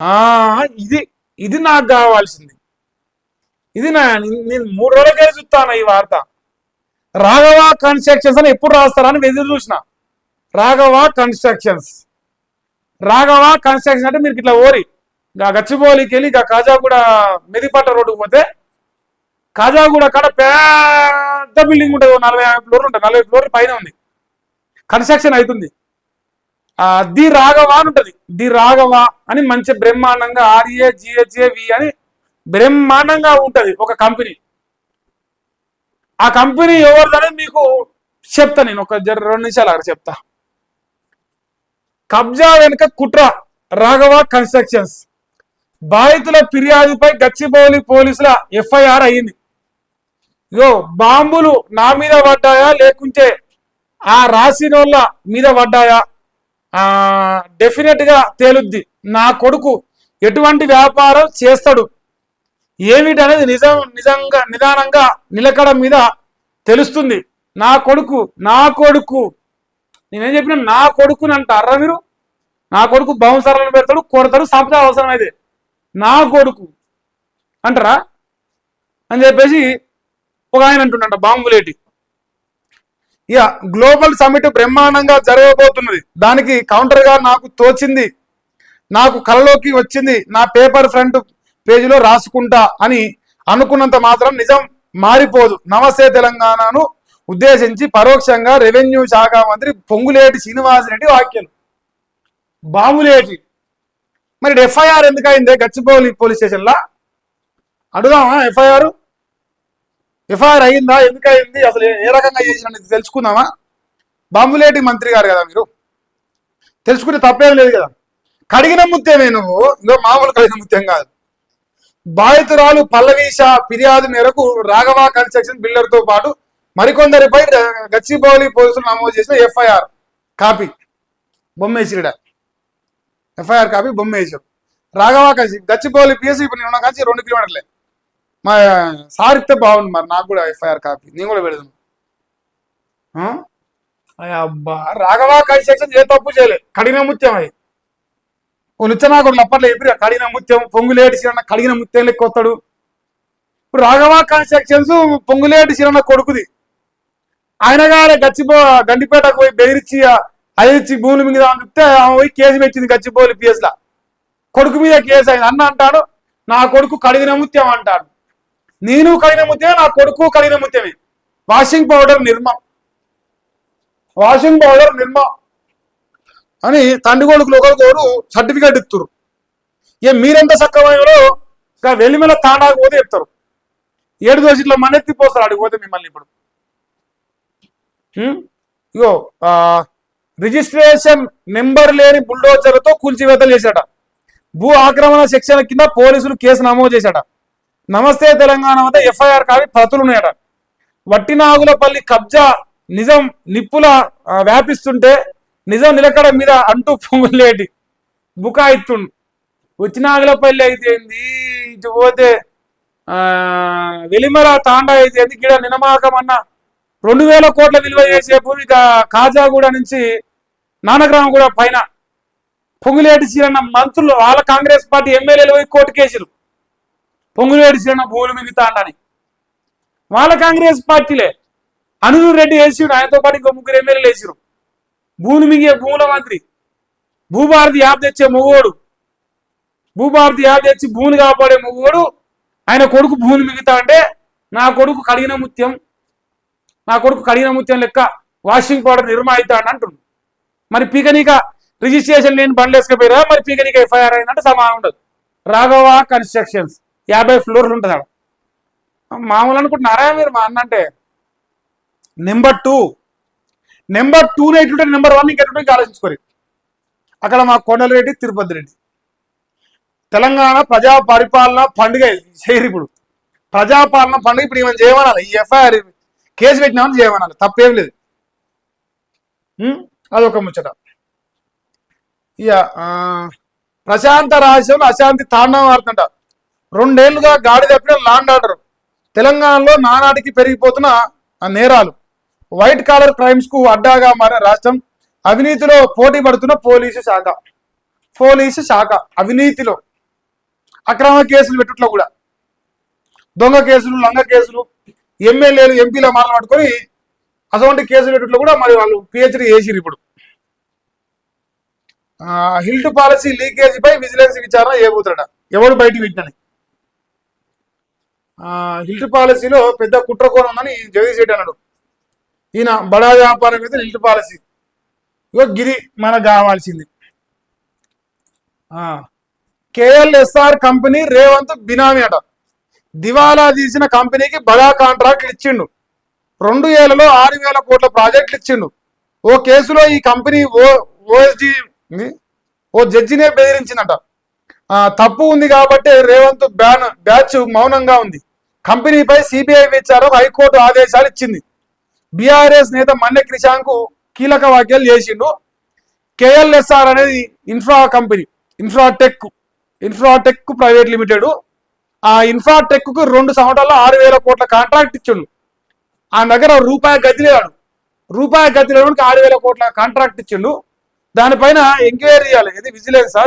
ఆ ఇది ఇది నాకు కావాల్సింది. ఇది నేను 3 రోజులకే చూస్తాను ఈ వార్త. రాఘవ కన్స్ట్రక్షన్స్ అని ఎప్పుడు రాస్తారని ఎదురు చూసిన. రాఘవ కన్స్ట్రక్షన్స్, రాఘవ కన్స్ట్రక్షన్ అంటే మీరు ఇట్లా ఓరి గచ్చిబౌలికి వెళ్ళి కాజాగూడ మెదిపట్ట రోడ్డుకు పోతే కాజాగూడ కాడ పెద్ద బిల్డింగ్ ఉంటుంది, 45 ఫ్లోర్లు ఉంటుంది, 40 ఫ్లోర్లు పైన ఉంది, కన్స్ట్రక్షన్ అవుతుంది. ది రాఘవ అని ఉంటుంది. ది రాఘవ అని మంచి బ్రహ్మాండంగా RAGHAV అని బ్రహ్మాండంగా ఉంటది ఒక కంపెనీ. ఆ కంపెనీ ఎవరిదనేది మీకు చెప్తా, నేను ఒక 2 నిమిషాలు అక్కడ చెప్తా. కబ్జా వెనుక కుట్ర, రాఘవ కన్స్ట్రక్షన్స్. బాధితుల ఫిర్యాదుపై గచ్చిబౌలి పోలీసుల FIR అయ్యింది. ఇగో బాంబులు నా మీద పడ్డాయా లేకుంటే ఆ రాసినోళ్ళ మీద పడ్డాయా డెఫినెట్ గా తేలుద్ది. నా కొడుకు ఎటువంటి వ్యాపారం చేస్తాడు ఏమిటనేది నిదానంగా నిలకడ మీద తెలుస్తుంది. నా కొడుకు నేనేం చెప్పినా నా కొడుకుని అంటారా మీరు? నా కొడుకు బౌన్సర్లను పెడతాడు, కొడతాడు, సంపద అవసరం అయితే నా కొడుకు అంటారా అని చెప్పేసి ఒక ఆయన అంటుండ బాంబులేటి. ఇక గ్లోబల్ సమిట్ బ్రహ్మాండంగా జరగబోతున్నది. దానికి కౌంటర్ గా నాకు తోచింది, నాకు కలలోకి వచ్చింది, నా పేపర్ ఫ్రంట్ పేజీలో రాసుకుంటా అని అనుకున్నంత మాత్రం నిజం మారిపోదు. నమస్తే తెలంగాణను ఉద్దేశించి పరోక్షంగా రెవెన్యూ శాఖ మంత్రి పొంగులేటి శ్రీనివాసరెడ్డి వ్యాఖ్యలు. బాంబులేటి మరి FIR ఎందుకు అయిందే గచ్చిబౌలి పోలీస్ స్టేషన్లా? అడుగుదామా? ఎఫ్ఐఆర్ అయిందా? ఎందుకు అయింది? అసలు ఏ రకంగా చేసిన తెలుసుకుందామా? బాంబులేటి మంత్రి గారు కదా మీరు, తెలుసుకునే తప్పేం లేదు కదా. కడిగిన ముత్యమే నువ్వు, ఇంకో మామూలు కడిగిన ముత్యం కాదు. బాధితురాలు పల్లవీష ఫిర్యాదు మేరకు రాఘవ కన్స్ట్రక్షన్ బిల్డర్ తో పాటు మరికొందరిపై గచ్చిబౌలి పోలీసులు నమోదు చేసిన FIR కాపీ బొమ్మేసిడ. FIR కాపీ బొమ్మేసాడు. రాఘవ గచ్చిబౌలి PS ఇప్పుడు నేను కాచి 2 కిలోమీటర్లే. మా సార్ ఇస్తే బాగుంది, మరి నాకు కూడా FIR కాపీ నేను కూడా పెడదాను. అబ్బా, రాఘవ కన్స్ట్రక్షన్ ఏ తప్పు చేయలే, కడిగిన ముత్యం. అది నిచ్చనాకుడు అప్పట్లో ఎప్పుడు కడిగిన ముత్యం, పొంగులేటి శిరణ కడిగిన ముత్యం లెక్క వస్తాడు. ఇప్పుడు రాఘవ కన్స్ట్రక్షన్స్ పొంగులేటి శిరణ కొడుకుది. ఆయన గారే గండిపేటకు పోయి బెదిరించి అదిచ్చి భూమి మీద చెప్తే ఆమె పోయి కేసు పెట్టింది గచ్చిబౌలి PS లా. కొడుకు మీద కేసు అయింది. అన్న అంటాడు నా కొడుకు కడిగిన ముత్యం అంటాడు. నేను కడిగిన ముత్యమే, నా కొడుకు కడిగిన ముత్యమే. వాషింగ్ పౌడర్ నిర్మా అని తండ్రి కొడుకులు ఒకరికొకరు సర్టిఫికేట్ ఇస్తారు. ఇక మీరెంత సక్కమైనలో ఇక వెల్లిమెల తాండాకు పోతే చెప్తారు. 7 దోషిట్ల మన్నెత్తిపోస్తారు అడిగిపోతే మిమ్మల్ని. ఇప్పుడు ఇగో రిజిస్ట్రేషన్ నెంబర్ లేని బుల్డోజర్లతో కూల్చివేతలు చేశాట. భూ ఆక్రమణ సెక్షన్ కింద పోలీసులు కేసు నమోదు చేశాట. నమస్తే తెలంగాణ వద్ద FIR కాపీ ప్రతులు ఉన్నాయట. వట్టినాగులపల్లి కబ్జా నిజం నిప్పుల వ్యాపిస్తుంటే నిజం నిలకడ మీద అంటూ పొంగులేటి బుకాయిత్తుండు. వచ్చినాగులపల్లి అయితే ఏంది, ఇటు పోతే వెలిమల తాండా అయితే ఏంది, గిడ నినమాకం అన్న 2000 కోట్ల విలువ చేసే భూమి కాజాగూడ నుంచి నానగ్రామం కూడా పైన పొంగులేటి శ్రీరన్న మంత్రులు వాళ్ళ కాంగ్రెస్ పార్టీ ఎమ్మెల్యేలు పోయి కోర్టు కేసులు. పొంగులేటి శ్రీరన్న భూములు మిగతాండని వాళ్ళ కాంగ్రెస్ పార్టీలే. అనురు రెడ్డి వేసిరు, ఆయనతో పాటు ఇంకో 3 ఎమ్మెల్యేలు వేసిరు. భూమి మింగే భూముల మంత్రి, భూభారతి యాప్ తెచ్చే మొగోడు, భూభారతి యాప్ తెచ్చి భూమిని కాపాడే మొగోడు ఆయన కొడుకు భూమి మిగతా అంటే నా కొడుకు కడిగిన ముత్యం లెక్క వాషింగ్ పౌడర్ నిర్మా అవుతా అని అంటుండు. మరి పీకనీక రిజిస్ట్రేషన్ లేని బండ్లు వేసుకపోయారా, మరి పీకనీక FIR అయిందంటే సమానం ఉండదు. రాఘవ కన్స్ట్రక్షన్స్ 50 ఫ్లోర్లు ఉంటుంది అక్కడ. మామూలు అనుకుంటున్నారా మీరు మా అన్న అంటే? నెంబర్ 2 ఎట్లుంటే నెంబర్ 1 ఇంకెట్లుంటే ఆలోచించుకోరు. అక్కడ మా కొండలరెడ్డి తిరుపతి రెడ్డి తెలంగాణ ప్రజా పరిపాలన పండుగ చేయరు. ఇప్పుడు ప్రజాపాలన పండుగ ఇప్పుడు ఏమైనా చేయమనాలి, ఈ FIR కేసు పెట్టినామని చేయమనాలి, తప్పేం లేదు. అదొక ముచ్చట. ఇక ప్రశాంత రాజ్యంలో అశాంతి తాండవం ఆడుతుంట. 2 ఏళ్లుగా గాడి తప్పిన లాండ్ ఆర్డర్. తెలంగాణలో నానాటికి పెరిగిపోతున్న నేరాలు, వైట్ కాలర్ క్రైమ్స్ కు అడ్డాగా మారిన రాష్ట్రం. అవినీతిలో పోటీ పడుతున్న పోలీసు శాఖ అవినీతిలో అక్రమ కేసులు పెట్టుట్లో కూడా దొంగ కేసులు లంగ కేసులు ఎమ్మెల్యేలు ఎంపీల మాటలు పట్టుకొని అటువంటి కేసులు పెట్టుట్లో కూడా మరి వాళ్ళు పిహెచ్డి చేసిరు. ఇప్పుడు హిల్ట్ పాలసీ లీకేజీపై విజిలెన్స్ విచారణ చేయబోతాడ, ఎవడు బయటికి పెట్టినని. హిల్ట్ పాలసీలో పెద్ద కుట్రకోణం ఉందని జగదీష్ రెడ్డి అన్నాడు. ఈయన బడా వ్యాపారం అయితే హిల్ట్ పాలసీ ఇగో గిరి మనకు కావాల్సింది. కేఎల్ఎస్ఆర్ కంపెనీ రేవంత్ బినామీ అట. దివాలా తీసిన కంపెనీకి బడా కాంట్రాక్ట్లు ఇచ్చిండు. 2 ఏళ్లలో 6,000 కోట్ల ప్రాజెక్టులు ఇచ్చిండు. ఓ కేసులో ఈ కంపెనీ ఓ జడ్జినే బెదిరించిందట. తప్పు ఉంది కాబట్టి రేవంత్ బ్యాచ్ మౌనంగా ఉంది. కంపెనీపై సిబిఐ విచారణకు హైకోర్టు ఆదేశాలు ఇచ్చింది. బీఆర్ఎస్ నేత మన్నె క్రిషాంక్ కీలక వ్యాఖ్యలు చేసిండు. కేఎల్ఎస్ఆర్ అనేది infra company, Infratech private limited. ఆ ఇన్ఫ్రాటెక్ కు 2 సంవత్సరాల్లో 6,000 కోట్ల కాంట్రాక్ట్ ఇచ్చిండు. ఆ దగ్గర రూపాయి గతి 6,000 కోట్ల కాంట్రాక్ట్ ఇచ్చిండు. దానిపైన ఎంక్వైరీ చేయాలి. ఇది విజిలెన్సా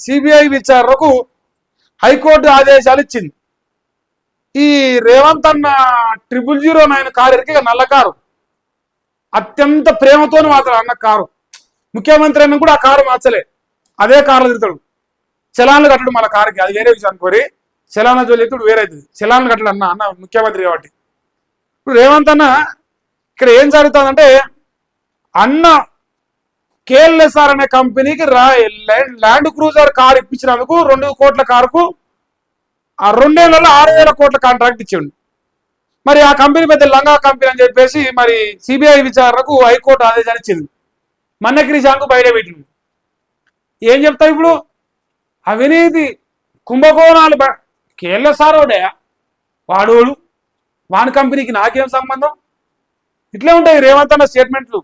సిబిఐ విచారణకు హైకోర్టు ఆదేశాలు ఇచ్చింది. ఈ రేవంత్ అన్న 0009 కారు ఎరికే నల్ల కారు, అత్యంత ప్రేమతో మాత్రం అన్న కారు. ముఖ్యమంత్రి అయినా కూడా ఆ కారు మార్చలే, అదే కారులో తిరుగుతాడు. చలాన్లు కట్టడు మన కారుకి, అది వేరే విషయం అనుకోరి. చలాన జోలి ఎత్తుడు వేరే అవుతుంది. చలాన్లు కట్టడు అన్న ముఖ్యమంత్రి కాబట్టి. ఇప్పుడు రేవంత్ అన్న ఇక్కడ ఏం జరుగుతుందంటే, అన్న కేఎల్ఎస్ఆర్ అనే కంపెనీకి ల్యాండ్ క్రూజర్ కారు ఇప్పించినందుకు 2 కోట్ల కారుకు ఆ 2 ఏళ్లలో 6,000 కోట్ల కాంట్రాక్ట్ ఇచ్చిండు. మరి ఆ కంపెనీ పెద్ద లంగా కంపెనీ అని చెప్పేసి మరి సిబిఐ విచారణకు హైకోర్టు ఆదేశాలు ఇచ్చింది. మన్నె క్రిషాంక్ బయట పెట్టింది. ఏం చెప్తావు ఇప్పుడు? అవినీతి కుంభకోణాలు కేఎల్ఎస్ఆర్ వాడోడు, వాని కంపెనీకి నాకేం సంబంధం? ఇట్లే ఉంటాయి రేవంత్ అన్న స్టేట్మెంట్లు.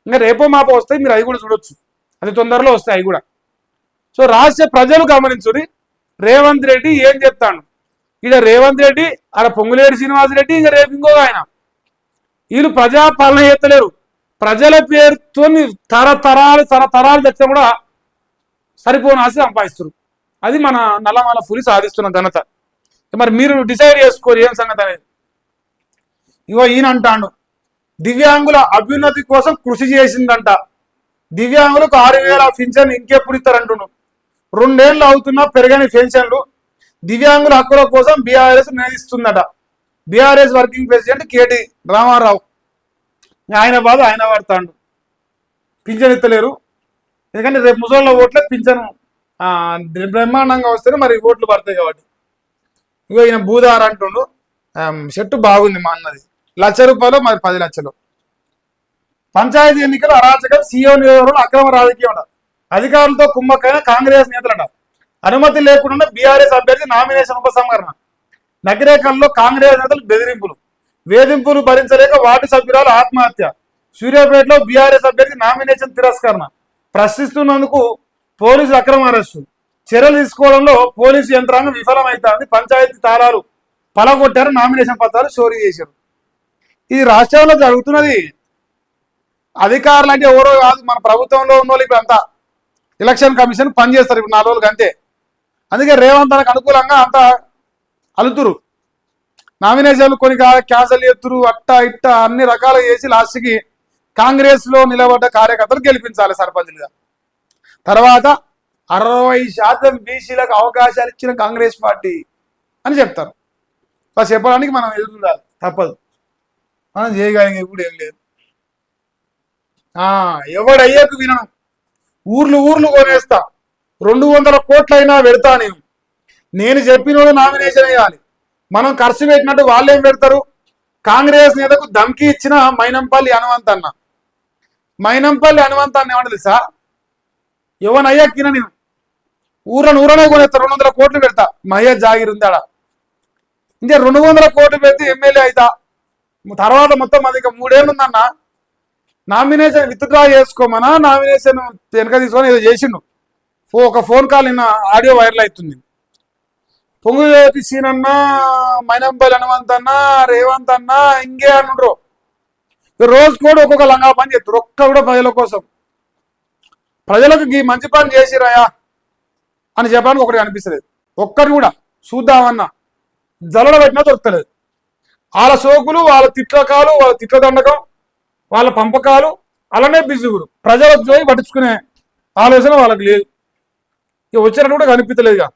ఇంకా రేపో మాపో వస్తాయి, మీరు అవి కూడా చూడొచ్చు. అది తొందరలో వస్తాయి అవి కూడా. సో రాష్ట్ర ప్రజలు గమనించుని రేవంత్ రెడ్డి ఏం చెప్తాను. ఇక్కడ రేవంత్ రెడ్డి, అక్కడ పొంగులేటి శ్రీనివాసరెడ్డి, ఇంకా రేపు ఇంకొక ఆయన. వీళ్ళు ప్రజాపాలన చేస్తలేరు. ప్రజల పేరుతో తరతరాలు తెచ్చా కూడా సరిపోని ఆశ సంపాదిస్తారు. అది మన నల్లమల పులి సాధిస్తున్న ఘనత. మరి మీరు డిసైడ్ చేసుకోరు ఏం సంగతి అనేది. ఇగో ఈయన అంటాడు, దివ్యాంగుల అభ్యున్నతి కోసం కృషి చేసిందంట. దివ్యాంగులకు 6,000 పింఛన్ ఇంకెప్పుడు ఇస్తారంటున్నాడు. 2 ఏళ్ళు అవుతున్నా పెరగని పెన్షన్లు. దివ్యాంగుల హక్కుల కోసం బీఆర్ఎస్ నిలదీస్తుందట. BRS working president KT Ramarao. ఆయన బాధ ఆయన పడతాడు. పింఛన్ ఇస్తలేరు, ఎందుకంటే రేపు ముసళ్ళ ఓట్లే పింఛను బ్రహ్మాండంగా వస్తేనే మరి ఓట్లు పడతాయి కాబట్టి. ఇగో ఈయన భూదార అంటుండు. షర్టు బాగుంది మా అన్నది. ₹1,00,000 మరి 10 లక్షలు. పంచాయతీ ఎన్నికలు అరాచకం, సీఎం నియోజకవర్గంలో అక్రమ రాజకీయం అట. అధికారులతో కుమ్మక్కైన కాంగ్రెస్ నేతలట. అనుమతి లేకుండా బీఆర్ఎస్ అభ్యర్థి నామినేషన్ ఉపసంహరణ. నకిరేకల్లో కాంగ్రెస్ నేతలు బెదిరింపులు, వేధింపులు భరించలేక వార్డు సభ్యురాలు ఆత్మహత్య. సూర్యాపేటలో బీఆర్ఎస్ అభ్యర్థి నామినేషన్ తిరస్కరణ. ప్రశ్నిస్తున్నందుకు పోలీసులు అక్రమ అరెస్టు. చర్యలు తీసుకోవడంలో పోలీసు యంత్రాంగం విఫలమైంది. పంచాయతీ తాళాలు పలగొట్టారు, నామినేషన్ పత్రాలు చోరీ చేశారు. ఇది రాష్ట్రంలో జరుగుతున్నది. అధికారులు అంటే ఎవరో కాదు, మన ప్రభుత్వంలో ఉన్న వాళ్ళు ఇప్పుడు అంతా ఎలక్షన్ కమిషన్ పనిచేస్తారు ఇప్పుడు 4 రోజులకి అంతే. అందుకే రేవంత్ తనకు అనుకూలంగా అంతా అలుతురు. నామినేషన్లు కొన్ని క్యాన్సల్ చేస్తురు, అట్ట ఇట్ట అన్ని రకాలు చేసి లాస్ట్కి కాంగ్రెస్ లో నిలబడ్డ కార్యకర్తలు గెలిపించాలి సర్పంచ్లుగా. తర్వాత 60% బీసీలకు అవకాశాలు ఇచ్చిన కాంగ్రెస్ పార్టీ అని చెప్తారు. అలా చెప్పడానికి మనం ఎదురుండాలి, తప్పదు. మనం చేయగలిగే ఇప్పుడు ఏం లేదు. ఎవడయ్యాకు వినను, ఊర్లు కొనేస్తా, 200 కోట్లైనా పెడతా. నేను చెప్పినోడు నామినేషన్ వేయాలి. మనం ఖర్చు పెట్టినట్టు వాళ్ళేం పెడతారు? కాంగ్రెస్ నేతకు ధమ్కి ఇచ్చిన మైనంపల్లి హనుమంత్ అన్న ఏమన్నా తెలుసా? ఎవనయ్యాకిన నేను ఊరనే కొనేస్తా, 200 కోట్లు పెడతా. మయ్య జాగిరి ఉందాడా? ఇంకా 200 కోట్లు పెడితే ఎమ్మెల్యే అవుతా. తర్వాత మొత్తం అది ఇంకా 3 ఏళ్ళు ఉందన్న. నామినేషన్ విత్డ్రా చేసుకోమన్నా, నామినేషన్ వెనక తీసుకొని ఏదో చేసిండు. ఒక ఫోన్ కాల్ నిన్న ఆడియో వైరల్ అవుతుంది. పొంగులేటి సీనన్న, మైనంపల్లి హనుమంత్ అన్న, రేవంత్ అన్న ఇంకే అంటుండ్రు. రోజు కూడా ఒక్కొక్క లంగా పని చేస్తారు. ఒక్క కూడా ప్రజల కోసం, ప్రజలకు ఈ మంచి పని చేసిరాయా అని చెప్పడానికి ఒకటి అనిపిస్తలేదు. ఒక్కరు కూడా చూద్దామన్నా జలడ పెట్టినా దొరకలేదు. వాళ్ళ సోకులు, వాళ్ళ తిట్లకాలు, వాళ్ళ తిట్ల దండకం, వాళ్ళ పంపకాలు అలానే బిజుగురు. ప్రజలకు పోయి పట్టించుకునే ఆలోచన వాళ్ళకి లేదు. ఇక వచ్చినట్టు కూడా కనిపించలేదుగా.